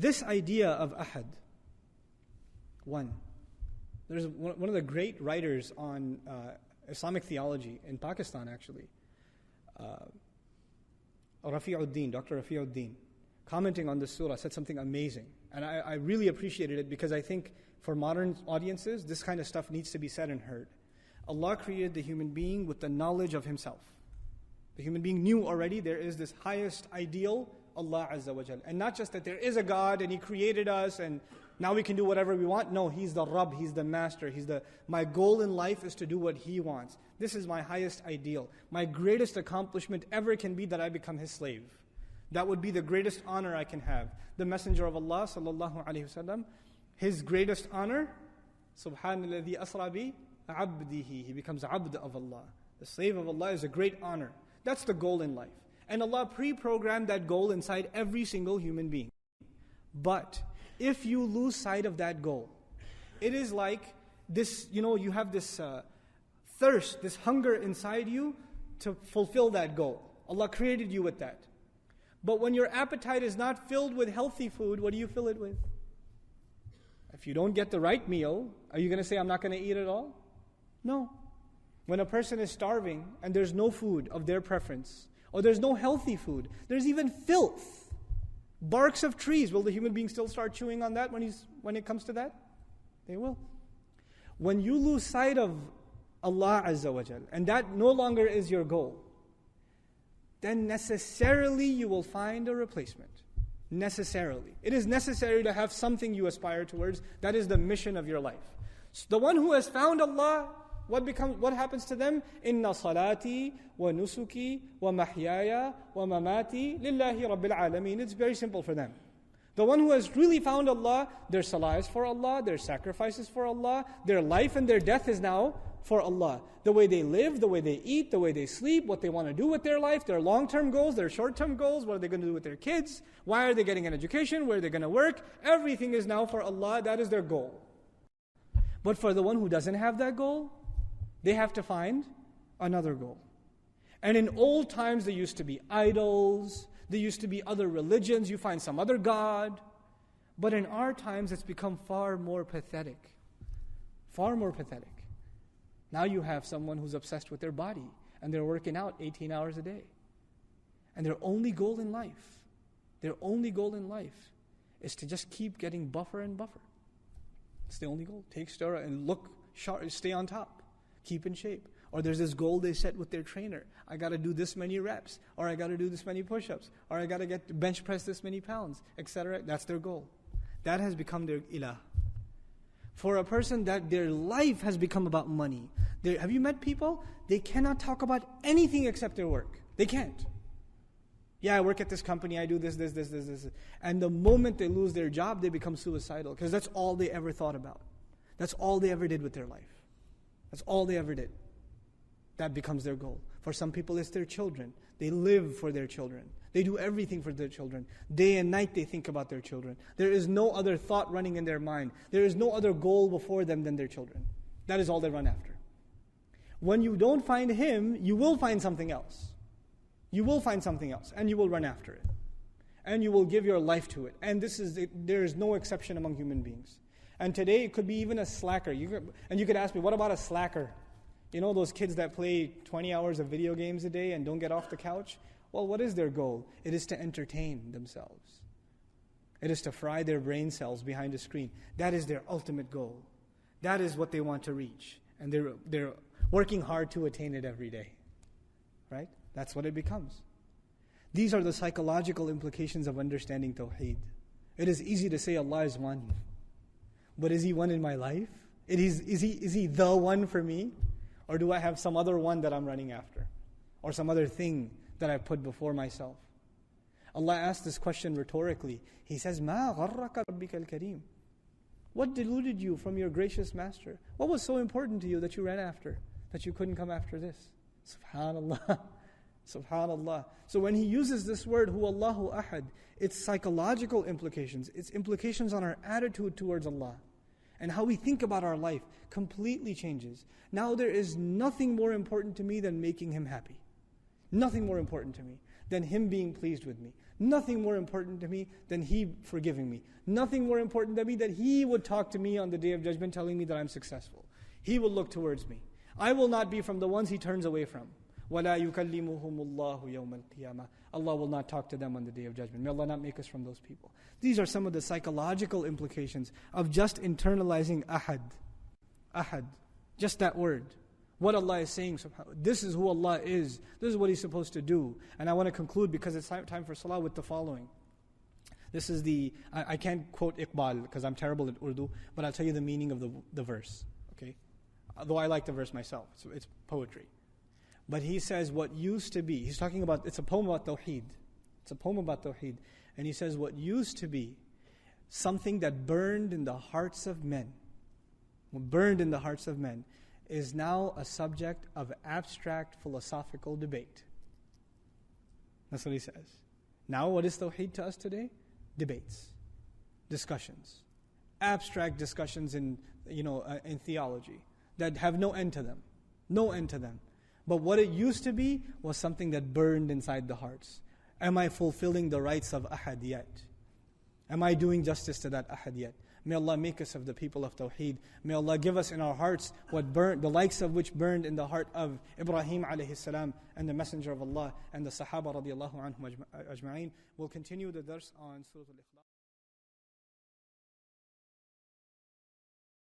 This idea of ahad, one. There's one of the great writers on Islamic theology in Pakistan, actually, Rafi'uddin, Dr. Rafi'uddin, commenting on this surah, said something amazing. And I really appreciated it because I think for modern audiences, this kind of stuff needs to be said and heard. Allah created the human being with the knowledge of Himself. The human being knew already there is this highest ideal, Allah Azza wa Jal. And not just that there is a God and He created us and now we can do whatever we want. No, He's the Rabb, He's the Master. My goal in life is to do what He wants. This is my highest ideal. My greatest accomplishment ever can be that I become His slave. That would be the greatest honor I can have. The Messenger of Allah sallallahu alaihi wasallam, his greatest honor, Subhanalladhi asra bi abdihi. He becomes abd of Allah. The slave of Allah is a great honor. That's the goal in life. And Allah pre-programmed that goal inside every single human being. But if you lose sight of that goal, it is like this, you have this thirst, this hunger inside you to fulfill that goal. Allah created you with that. But when your appetite is not filled with healthy food, what do you fill it with? If you don't get the right meal, are you going to say, I'm not going to eat at all? No. When a person is starving and there's no food of their preference, or there's no healthy food, there's even filth, barks of trees, will the human being still start chewing on that when it comes to that? They will. When you lose sight of Allah Azza wa Jal, and that no longer is your goal, then necessarily you will find a replacement. Necessarily. It is necessary to have something you aspire towards. That is the mission of your life. So the one who has found Allah, what happens to them? Inna salati wa nusuki wa mahyaya wa mamati lillahi rabbil alameen. It's very simple for them. The one who has really found Allah, their salah is for Allah, their sacrifices for Allah, their life and their death is now for Allah. The way they live, the way they eat, the way they sleep, what they want to do with their life, their long-term goals, their short-term goals, what are they going to do with their kids, why are they getting an education, where are they going to work, everything is now for Allah, that is their goal. But for the one who doesn't have that goal, they have to find another goal. And in old times there used to be idols, there used to be other religions, you find some other God. But in our times it's become far more pathetic. Far more pathetic. Now you have someone who's obsessed with their body and they're working out 18 hours a day. And their only goal in life is to just keep getting buffer and buffer. It's the only goal. Take steroid and look sharp, stay on top, keep in shape. Or there's this goal they set with their trainer. I got to do this many reps, or I got to do this many push-ups, or I got to get bench press this many pounds, etc. That's their goal. That has become their ilah. For a person that their life has become about money. Have you met people? They cannot talk about anything except their work. They can't. Yeah, I work at this company, I do this. And the moment they lose their job, they become suicidal. Because that's all they ever thought about. That's all they ever did with their life. That's all they ever did. That becomes their goal. For some people, it's their children. They live for their children. They do everything for their children. Day and night they think about their children. There is no other thought running in their mind. There is no other goal before them than their children. That is all they run after. When you don't find Him, you will find something else. You will find something else, and you will run after it. And you will give your life to it. And there is no exception among human beings. And today it could be even a slacker. And you could ask me, what about a slacker? You know those kids that play 20 hours of video games a day and don't get off the couch? Well, what is their goal? It is to entertain themselves. It is to fry their brain cells behind a screen. That is their ultimate goal. That is what they want to reach. And they're working hard to attain it every day. Right? That's what it becomes. These are the psychological implications of understanding tawhid. It is easy to say Allah is one. But is He one in my life? Is He the one for me? Or do I have some other one that I'm running after? Or some other thing that I put before myself? Allah asked this question rhetorically. He says, مَا غَرَّكَ رَبِّكَ الْكَرِيمِ. What deluded you from your gracious Master? What was so important to you that you ran after, that you couldn't come after this? Subhanallah. Subhanallah. So when He uses this word, Huwallahu Ahad, its psychological implications, its implications on our attitude towards Allah, and how we think about our life completely changes. Now there is nothing more important to me than making Him happy. Nothing more important to me than Him being pleased with me. Nothing more important to me than He forgiving me. Nothing more important to me that He would talk to me on the Day of Judgment telling me that I'm successful. He will look towards me. I will not be from the ones He turns away from. وَلَا يُكَلِّمُهُمُ اللَّهُ يَوْمَ الْقِيَامَةِ. Allah will not talk to them on the Day of Judgment. May Allah not make us from those people. These are some of the psychological implications of just internalizing ahad. Ahad. Just that word. What Allah is saying, this is who Allah is. This is what He's supposed to do. And I want to conclude, because it's time for salah, with the following. This is I can't quote Iqbal because I'm terrible at Urdu, but I'll tell you the meaning of the verse. Okay? Though I like the verse myself. It's poetry. But he says what used to be, he's talking about, it's a poem about tawhid. It's a poem about tawhid. And he says what used to be something that burned in the hearts of men, is now a subject of abstract philosophical debate. That's what he says. Now what is tawhid to us today? Debates, discussions, abstract discussions in theology that have no end to them. No end to them. But what it used to be was something that burned inside the hearts. Am I fulfilling the rights of ahad yet? Am I doing justice to that ahad yet? May Allah make us of the people of Tawheed. May Allah give us in our hearts what burned, the likes of which burned in the heart of Ibrahim alayhi salam and the Messenger of Allah and the Sahaba radiallahu anhum ajma'in. We'll continue the dars on Suratul Ikhlas.